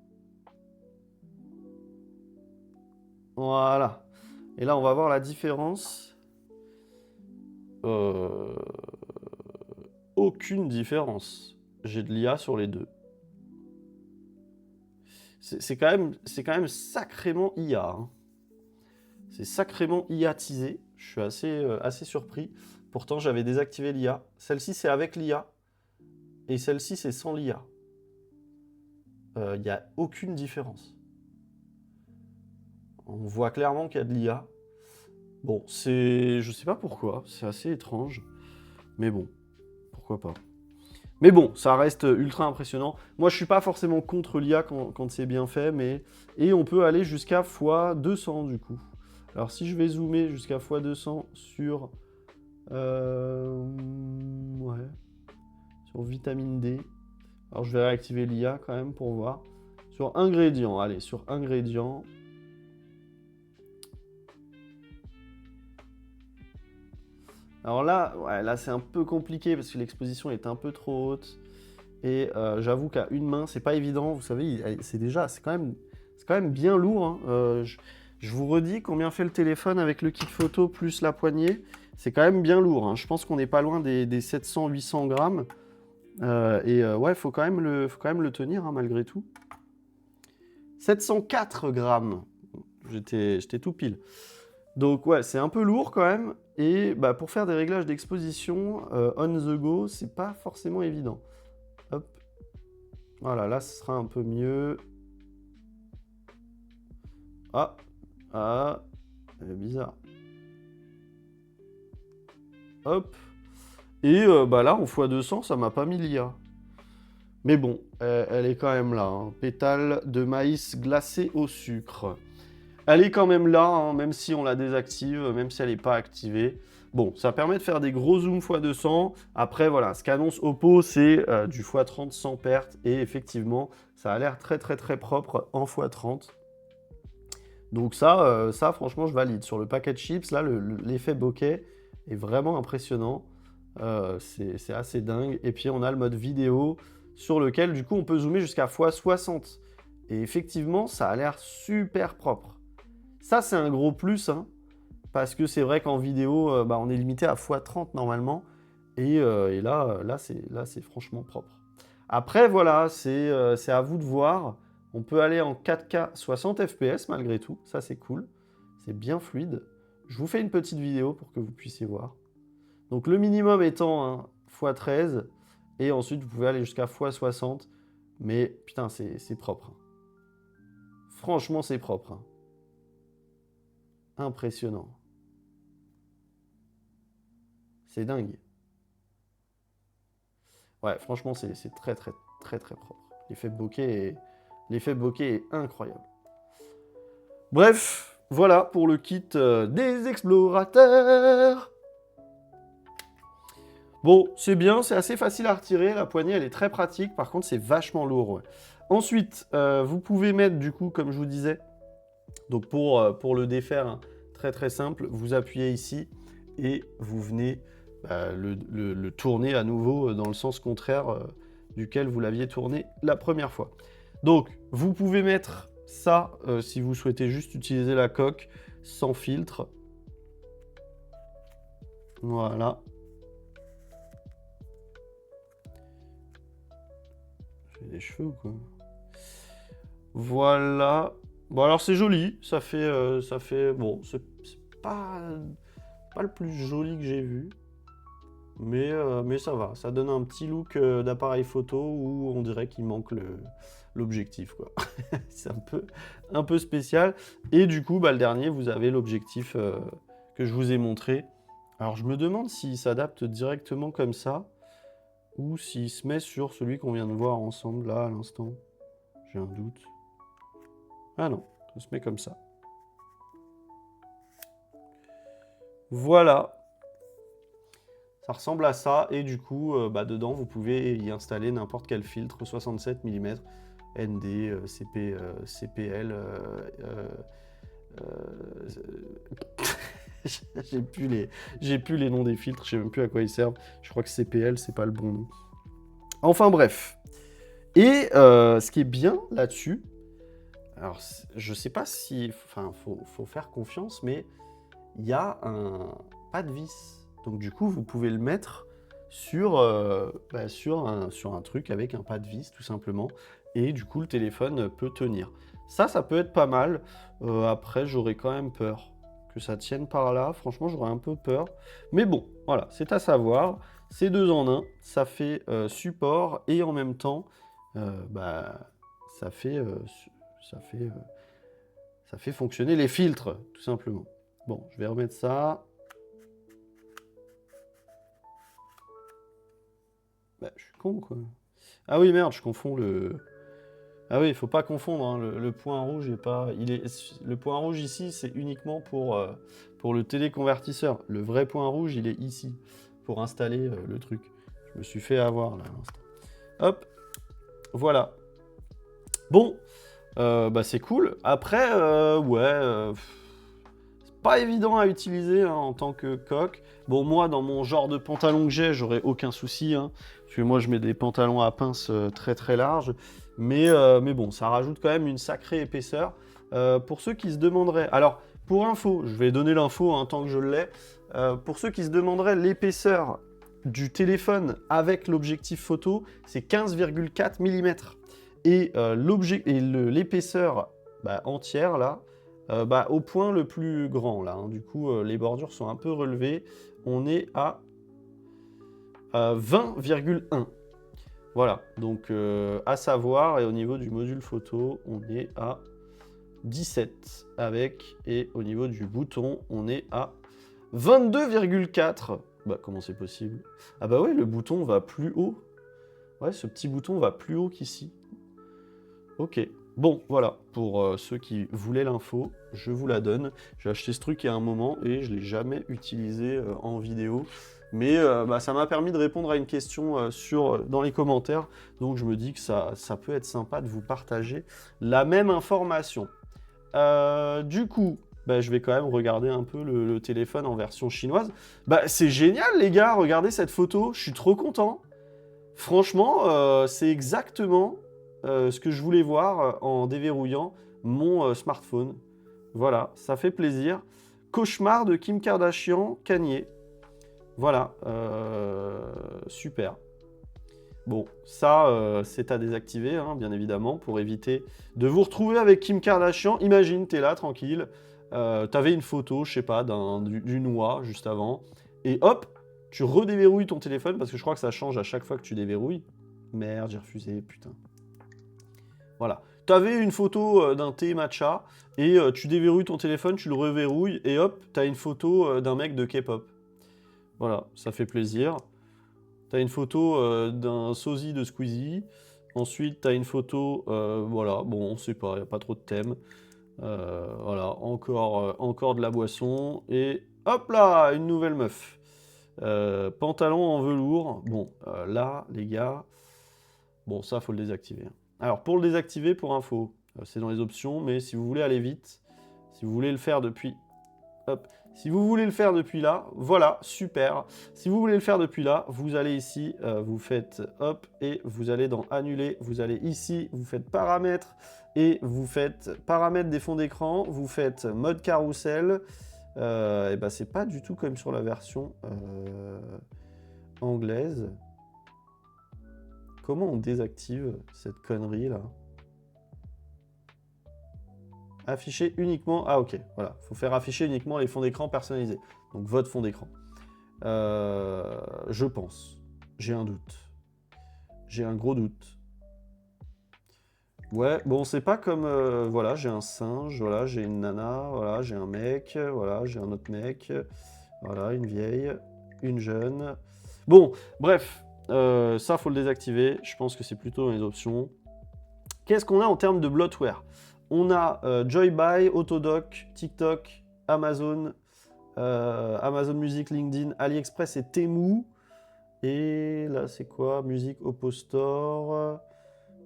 Voilà. Et là, on va voir la différence. Aucune différence. J'ai de l'IA sur les deux. C'est quand même sacrément IA. Hein. C'est sacrément IA-tisé. Je suis assez surpris. Pourtant, j'avais désactivé l'IA. Celle-ci, c'est avec l'IA. Et celle-ci, c'est sans l'IA. Il n'y a aucune différence. On voit clairement qu'il y a de l'IA. Bon, je sais pas pourquoi. C'est assez étrange. Mais bon, pourquoi pas. Mais bon, ça reste ultra impressionnant. Moi, je suis pas forcément contre l'IA quand c'est bien fait, mais... Et on peut aller jusqu'à x200, du coup. Alors, si je vais zoomer jusqu'à x200 sur... Ouais. Sur vitamine D. Alors, je vais réactiver l'IA quand même pour voir. Sur ingrédients, allez, sur ingrédients. Alors là, ouais, là c'est un peu compliqué parce que l'exposition est un peu trop haute. Et j'avoue qu'à une main, c'est pas évident. Vous savez, c'est quand même bien lourd. Hein. Je vous redis combien fait le téléphone avec le kit photo plus la poignée. C'est quand même bien lourd. Hein. Je pense qu'on n'est pas loin des 700-800 grammes. Ouais, faut quand même le tenir hein, malgré tout. 704 grammes. J'étais tout pile. Donc ouais, c'est un peu lourd quand même. Et bah, pour faire des réglages d'exposition on the go, c'est pas forcément évident. Hop. Voilà, là, ce sera un peu mieux. Ah, bizarre. Hop. Et bah là, en x200, ça m'a pas mis l'IA. Mais bon, elle est quand même là. Hein. Pétale de maïs glacé au sucre. Elle est quand même là, hein, même si on la désactive, même si elle n'est pas activée. Bon, ça permet de faire des gros zooms x200. Après, voilà, ce qu'annonce Oppo, c'est du x30 sans perte. Et effectivement, ça a l'air très propre en x30. Donc ça, franchement, je valide. Sur le paquet de chips, là, l'effet bokeh est vraiment impressionnant. C'est assez dingue. Et puis, on a le mode vidéo sur lequel, du coup, on peut zoomer jusqu'à x60. Et effectivement, ça a l'air super propre. Ça, c'est un gros plus, hein, parce que c'est vrai qu'en vidéo, on est limité à x30 normalement. Et là, c'est franchement propre. Après, voilà, c'est à vous de voir. On peut aller en 4K 60 fps malgré tout. Ça, c'est cool. C'est bien fluide. Je vous fais une petite vidéo pour que vous puissiez voir. Donc, le minimum étant hein, x13. Et ensuite, vous pouvez aller jusqu'à x60. Mais putain, c'est propre. Franchement, c'est propre. Impressionnant. C'est dingue. Ouais, franchement, c'est très propre. L'effet bokeh est incroyable. Bref, voilà pour le kit des explorateurs. Bon, c'est bien, c'est assez facile à retirer. La poignée, elle est très pratique. Par contre, c'est vachement lourd. Ouais. Ensuite, vous pouvez mettre, du coup, comme je vous disais, donc pour le défaire, hein, très simple, vous appuyez ici et vous venez le tourner à nouveau dans le sens contraire duquel vous l'aviez tourné la première fois. Donc, vous pouvez mettre ça si vous souhaitez juste utiliser la coque sans filtre. Voilà. J'ai des cheveux ou quoi? Voilà. Bon, alors c'est joli. Ça fait... Bon, c'est pas le plus joli que j'ai vu. Mais ça va. Ça donne un petit look d'appareil photo où on dirait qu'il manque l'objectif, quoi. C'est un peu spécial. Et du coup, le dernier, vous avez l'objectif que je vous ai montré. Alors, je me demande s'il s'adapte directement comme ça ou s'il se met sur celui qu'on vient de voir ensemble, là, à l'instant. J'ai un doute. Ah non, ça se met comme ça. Voilà. Ça ressemble à ça, et du coup, dedans, vous pouvez y installer n'importe quel filtre 67 mm, ND, CPL, j'ai plus les noms des filtres, je sais même plus à quoi ils servent. Je crois que CPL, c'est pas le bon nom. Enfin bref. Et ce qui est bien là-dessus, alors je sais pas si, enfin, faut faire confiance, mais il y a pas de vis. Donc du coup, vous pouvez le mettre sur un truc avec un pas de vis, tout simplement. Et du coup, le téléphone peut tenir. Ça peut être pas mal. Après, j'aurais quand même peur que ça tienne par là. Franchement, j'aurais un peu peur. Mais bon, voilà, c'est à savoir. C'est 2 en 1. Ça fait support et en même temps, ça fait fonctionner les filtres, tout simplement. Bon, je vais remettre ça. Je suis con, quoi. Ah oui, merde, je confonds le... Ah oui, il faut pas confondre, hein, le point rouge est pas... Le point rouge ici, c'est uniquement pour le téléconvertisseur. Le vrai point rouge, il est ici, pour installer le truc. Je me suis fait avoir, là, à l'instant. Hop, voilà. Bon, c'est cool. Après, c'est pas évident à utiliser hein, en tant que coque. Bon, moi, dans mon genre de pantalon que j'ai, j'aurais aucun souci. Hein, parce que moi, je mets des pantalons à pince très très larges. Mais bon, ça rajoute quand même une sacrée épaisseur. Pour ceux qui se demanderaient... Alors, pour info, je vais donner l'info hein, tant que je l'ai. Pour ceux qui se demanderaient l'épaisseur du téléphone avec l'objectif photo, c'est 15,4 mm. Et l'épaisseur entière, là, au point le plus grand, là. Hein. Du coup, les bordures sont un peu relevées. On est à 20,1. Voilà, donc à savoir, et au niveau du module photo, on est à 17 avec, et au niveau du bouton, on est à 22,4. Comment c'est possible? Ah ouais, le bouton va plus haut. Ouais, ce petit bouton va plus haut qu'ici. Ok, bon, voilà, pour ceux qui voulaient l'info, je vous la donne. J'ai acheté ce truc il y a un moment et je ne l'ai jamais utilisé en vidéo. Mais ça m'a permis de répondre à une question dans les commentaires. Donc je me dis que ça peut être sympa de vous partager la même information. Du coup, je vais quand même regarder un peu le téléphone en version chinoise. C'est génial les gars, regardez cette photo, je suis trop content. Franchement, c'est exactement ce que je voulais voir en déverrouillant mon smartphone. Voilà, ça fait plaisir. Cauchemar de Kim Kardashian, Kanye. Voilà, super. Bon, ça, c'est à désactiver, hein, bien évidemment, pour éviter de vous retrouver avec Kim Kardashian. Imagine, t'es là, tranquille, t'avais une photo, je sais pas, d'une oie juste avant, et hop, tu redéverrouilles ton téléphone, parce que je crois que ça change à chaque fois que tu déverrouilles. Merde, j'ai refusé, putain. Voilà. T'avais une photo d'un thé matcha, et tu déverrouilles ton téléphone, tu le reverrouilles, et hop, t'as une photo d'un mec de K-pop. Voilà, ça fait plaisir. T'as une photo d'un sosie de Squeezie. Ensuite, t'as une photo, voilà, bon, on sait pas, il n'y a pas trop de thème. Voilà, encore de la boisson. Et hop là, une nouvelle meuf. Pantalon en velours. Bon, là, les gars, bon, ça, faut le désactiver. Alors, pour le désactiver, pour info, c'est dans les options, mais si vous voulez aller vite, si vous voulez le faire depuis... Hop, Si vous voulez le faire depuis là, voilà, super. Si vous voulez le faire depuis là, vous allez ici, vous faites hop, et vous allez dans annuler, vous allez ici, vous faites paramètres, et vous faites paramètres des fonds d'écran, vous faites mode carrousel, et ben c'est pas du tout comme sur la version anglaise. Comment on désactive cette connerie là? Afficher uniquement... Ah ok, voilà. Il faut faire afficher uniquement les fonds d'écran personnalisés. Donc votre fond d'écran. Je pense. J'ai un doute. J'ai un gros doute. Ouais, bon, c'est pas comme... voilà, j'ai un singe, voilà, j'ai une nana, voilà, j'ai un mec, voilà, j'ai un autre mec, voilà, une vieille, une jeune. Bon, bref, ça, faut le désactiver. Je pense que c'est plutôt dans les options. Qu'est-ce qu'on a en termes de bloatware? On a Joybuy, Autodoc, TikTok, Amazon, Amazon Music, LinkedIn, AliExpress et Temu. Et là, c'est quoi? Music, Oppo Store.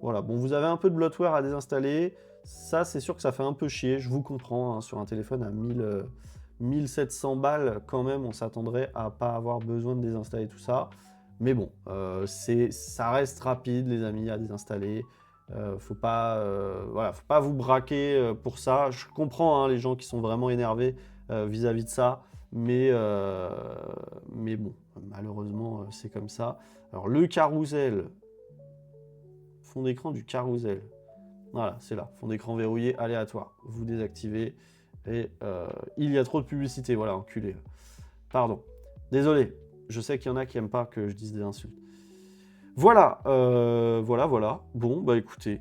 Voilà, bon, vous avez un peu de bloatware à désinstaller. Ça, c'est sûr que ça fait un peu chier. Je vous comprends, hein, sur un téléphone à 1700 balles, quand même, on s'attendrait à pas avoir besoin de désinstaller tout ça. Mais bon, ça reste rapide, les amis, à désinstaller. Faut pas, voilà, faut pas vous braquer pour ça. Je comprends, hein, les gens qui sont vraiment énervés vis-à-vis de ça, mais bon, malheureusement, c'est comme ça. Alors le carrousel, fond d'écran du carrousel. Voilà, c'est là, fond d'écran verrouillé aléatoire. Vous désactivez et il y a trop de publicité. Voilà, enculé. Pardon. Désolé. Je sais qu'il y en a qui n'aiment pas que je dise des insultes. Voilà, voilà. Bon, bah écoutez,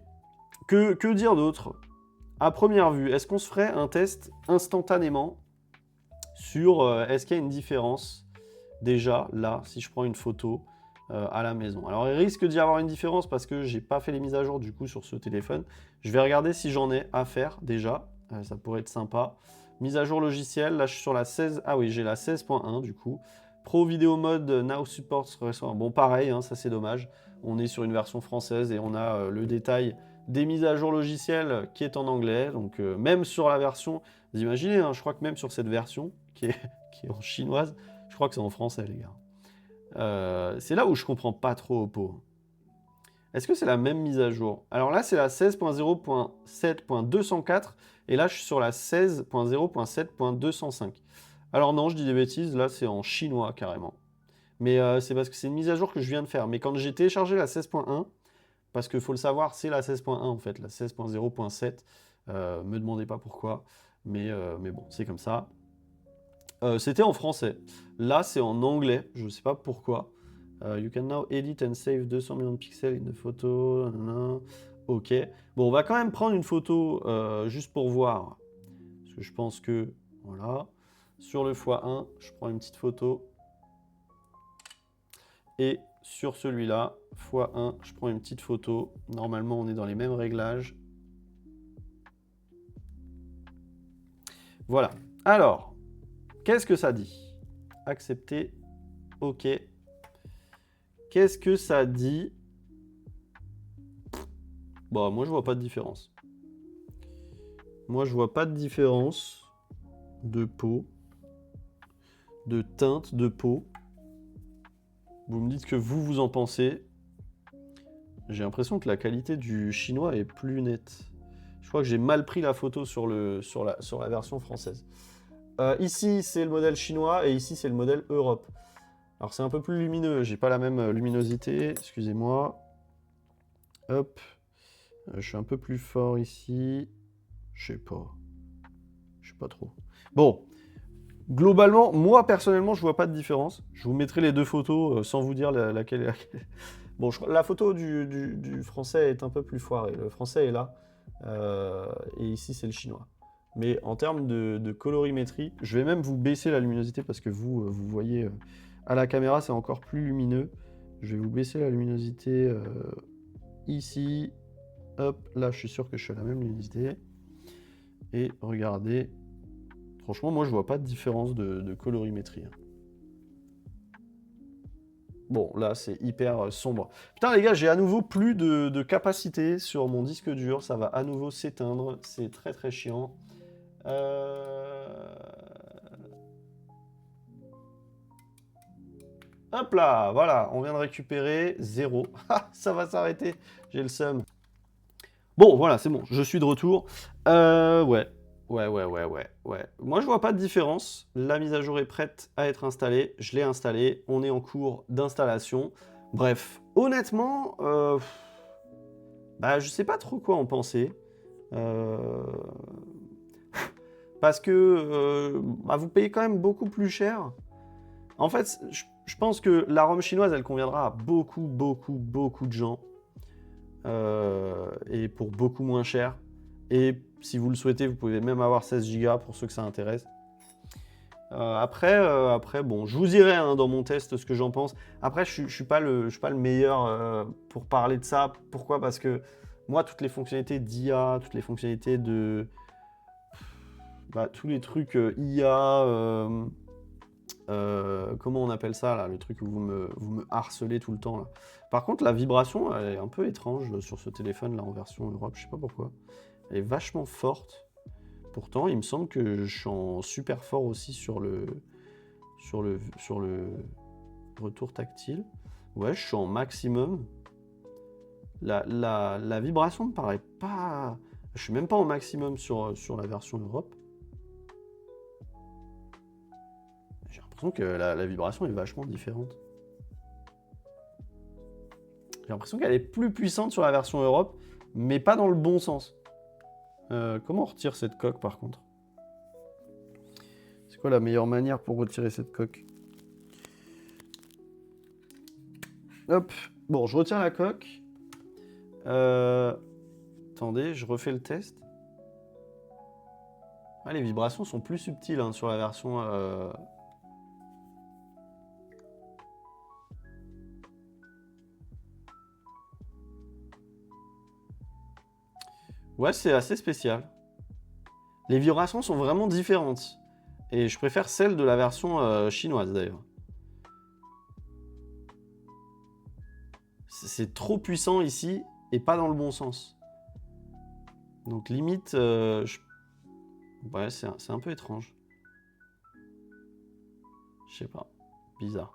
que dire d'autre? À première vue, est-ce qu'on se ferait un test instantanément sur est-ce qu'il y a une différence déjà là, si je prends une photo à la maison? Alors il risque d'y avoir une différence parce que j'ai pas fait les mises à jour du coup sur ce téléphone. Je vais regarder si j'en ai à faire déjà, ça pourrait être sympa. Mise à jour logiciel, là je suis sur la 16, ah oui j'ai la 16.1 du coup. Pro Video Mode Now Supports, bon pareil, hein, ça c'est dommage. On est sur une version française et on a le détail des mises à jour logicielles qui est en anglais. Donc même sur la version, vous imaginez, hein, je crois que même sur cette version qui est en chinoise, je crois que c'est en français les gars. C'est là où je comprends pas trop Oppo. Est-ce que c'est la même mise à jour? Alors là c'est la 16.0.7.204 et là je suis sur la 16.0.7.205. Alors non, je dis des bêtises, là c'est en chinois carrément. Mais c'est parce que c'est une mise à jour que je viens de faire. Mais quand j'ai téléchargé la 16.1, parce qu'il faut le savoir, c'est la 16.1 en fait, la 16.0.7, me demandez pas pourquoi, mais bon, c'est comme ça. C'était en français. Là, c'est en anglais, je ne sais pas pourquoi. You can now edit and save 200 millions de pixels in the photo. Nanana. Ok. Bon, on va quand même prendre une photo juste pour voir. Parce que je pense que, voilà. Sur le x1, je prends une petite photo. Et sur celui-là, x1, je prends une petite photo. Normalement, on est dans les mêmes réglages. Voilà. Alors, qu'est-ce que ça dit? Accepter. OK. Qu'est-ce que ça dit? Bah, moi, je vois pas de différence. Moi, je vois pas de différence de peau, de teinte de peau. Vous me dites que vous en pensez. J'ai l'impression que la qualité du chinois est plus nette. Je crois que j'ai mal pris la photo sur la version française. Ici, c'est le modèle chinois et ici, c'est le modèle Europe. Alors, c'est un peu plus lumineux. J'ai pas la même luminosité. Excusez-moi. Hop. Je suis un peu plus fort ici. Je sais pas. Je sais pas trop. Bon. Globalement, moi, personnellement, je vois pas de différence. Je vous mettrai les deux photos sans vous dire laquelle est laquelle. Bon, la photo du français est un peu plus foirée. Le français est là. Et ici, c'est le chinois. Mais en termes de colorimétrie, je vais même vous baisser la luminosité parce que vous voyez à la caméra, c'est encore plus lumineux. Je vais vous baisser la luminosité ici. Hop, là, je suis sûr que je suis à la même luminosité. Et regardez. Franchement, moi, je vois pas de différence de colorimétrie. Bon, là, c'est hyper sombre. Putain, les gars, j'ai à nouveau plus de capacité sur mon disque dur. Ça va à nouveau s'éteindre. C'est très, très chiant. Hop là, voilà, on vient de récupérer 0. Ah, ça va s'arrêter, j'ai le seum. Bon, voilà, c'est bon, je suis de retour. Ouais. Moi, je vois pas de différence. La mise à jour est prête à être installée. Je l'ai installée. On est en cours d'installation. Bref, honnêtement, bah, je sais pas trop quoi en penser. Parce que bah, vous payez quand même beaucoup plus cher. En fait, je pense que la ROM chinoise, elle conviendra à beaucoup de gens. Et pour beaucoup moins cher. Et si vous le souhaitez, vous pouvez même avoir 16 Go pour ceux que ça intéresse. Après, bon, je vous dirai hein, dans mon test ce que j'en pense. Après, je suis pas le meilleur pour parler de ça. Pourquoi? Parce que moi, toutes les fonctionnalités d'IA, toutes les fonctionnalités de... Bah, tous les trucs IA... comment on appelle ça, là, le truc où vous me harcelez tout le temps, là. Par contre, la vibration, elle est un peu étrange sur ce téléphone, là, en version Europe, je sais pas pourquoi. Elle est vachement forte. Pourtant, il me semble que je suis en super fort aussi sur le retour tactile. Ouais, je suis en maximum. La vibration me paraît pas... Je suis même pas en maximum sur la version Europe. J'ai l'impression que la vibration est vachement différente. J'ai l'impression qu'elle est plus puissante sur la version Europe, mais pas dans le bon sens. Comment on retire cette coque par contre? C'est quoi la meilleure manière pour retirer cette coque? Hop, bon, je retire la coque. Attendez, je refais le test. Ah, les vibrations sont plus subtiles hein, sur la version... Ouais, c'est assez spécial. Les vibrations sont vraiment différentes. Et je préfère celle de la version chinoise d'ailleurs. C'est trop puissant ici et pas dans le bon sens. Donc limite, ouais, c'est un peu étrange. Je sais pas, bizarre.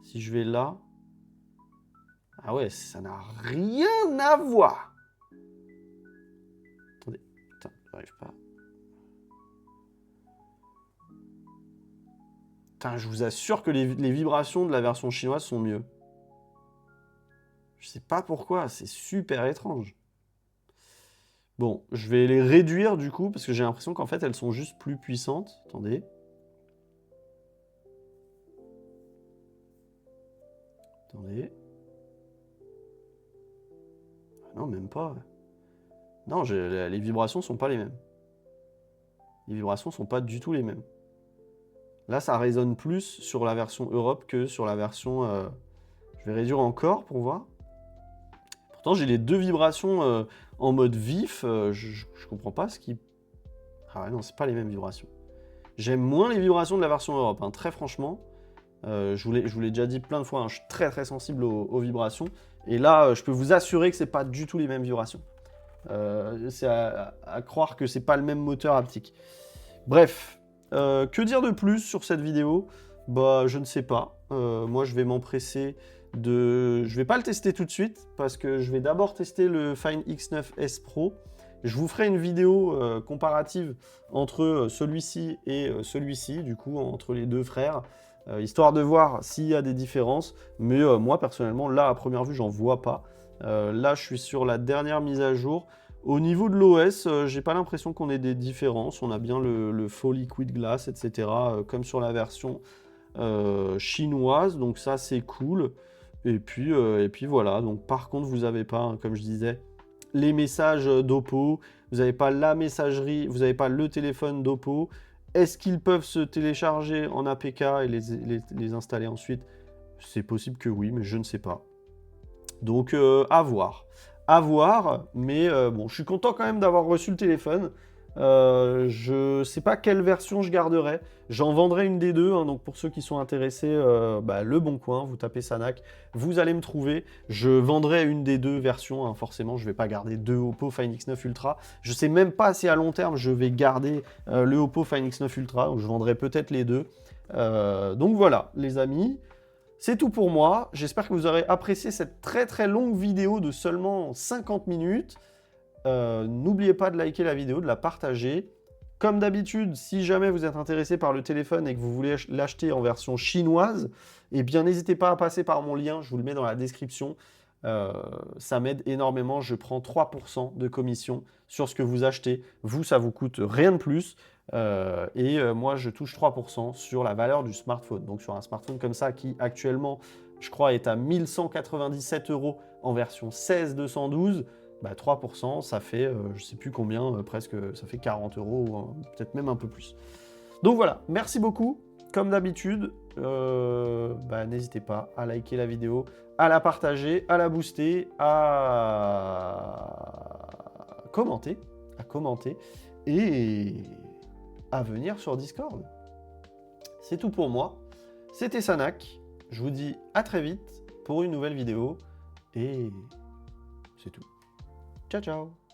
Si je vais là... Ah ouais, ça n'a rien à voir. Attendez, putain, j'arrive pas. Putain, je vous assure que les vibrations de la version chinoise sont mieux. Je sais pas pourquoi, c'est super étrange. Bon, je vais les réduire du coup, parce que j'ai l'impression qu'en fait, elles sont juste plus puissantes. Attendez. Attendez. Ah non, même pas. Non, les vibrations sont pas les mêmes. Les vibrations sont pas du tout les mêmes. Là, ça résonne plus sur la version Europe que sur la version... Je vais réduire encore pour voir. Pourtant, j'ai les deux vibrations en mode vif. Je comprends pas ce qui... Ah ouais, non, c'est pas les mêmes vibrations. J'aime moins les vibrations de la version Europe, hein, très franchement. Je vous l'ai déjà dit plein de fois, hein, je suis très sensible aux vibrations. Et là, je peux vous assurer que c'est pas du tout les mêmes vibrations. C'est à croire que c'est pas le même moteur haptique. Bref, que dire de plus sur cette vidéo? Bah, je ne sais pas. Moi, je vais m'empresser de... Je vais pas le tester tout de suite, parce que je vais d'abord tester le Find X9S Pro. Je vous ferai une vidéo comparative entre celui-ci et celui-ci, du coup, entre les deux frères, histoire de voir s'il y a des différences. Mais moi, personnellement, là, à première vue, j'en vois pas. Là, je suis sur la dernière mise à jour. Au niveau de l'OS, j'ai pas l'impression qu'on ait des différences. On a bien le faux liquid glass, etc., comme sur la version chinoise. Donc ça, c'est cool. Et puis voilà. Donc par contre, vous n'avez pas, hein, comme je disais, les messages d'Oppo. Vous n'avez pas la messagerie. Vous n'avez pas le téléphone d'Oppo. Est-ce qu'ils peuvent se télécharger en APK et les installer ensuite? C'est possible que oui, mais je ne sais pas. Donc à voir. À voir, mais bon, je suis content quand même d'avoir reçu le téléphone. Je sais pas quelle version je garderai. J'en vendrai une des deux, hein, donc pour ceux qui sont intéressés, Le Bon Coin, vous tapez Sanac, vous allez me trouver. Je vendrai une des deux versions, hein, forcément, je vais pas garder deux Oppo Find X9 Ultra. Je sais même pas si à long terme je vais garder le Oppo Find X9 Ultra, donc je vendrai peut-être les deux. Donc voilà, les amis. C'est tout pour moi. J'espère que vous aurez apprécié cette très très longue vidéo de seulement 50 minutes. N'oubliez pas de liker la vidéo, de la partager. Comme d'habitude, si jamais vous êtes intéressé par le téléphone et que vous voulez l'acheter en version chinoise, eh bien n'hésitez pas à passer par mon lien, je vous le mets dans la description. Ça m'aide énormément, je prends 3% de commission sur ce que vous achetez. Vous, ça vous coûte rien de plus. Moi, je touche 3% sur la valeur du smartphone. Donc sur un smartphone comme ça qui actuellement, je crois, est à 1197 € en version 16-212, bah 3%, ça fait, je sais plus combien, presque, ça fait 40 €, ou peut-être même un peu plus. Donc voilà, merci beaucoup. Comme d'habitude, n'hésitez pas à liker la vidéo, à la partager, à la booster, à commenter et à venir sur Discord. C'est tout pour moi. C'était Sanac. Je vous dis à très vite pour une nouvelle vidéo et c'est tout. Ciao, ciao!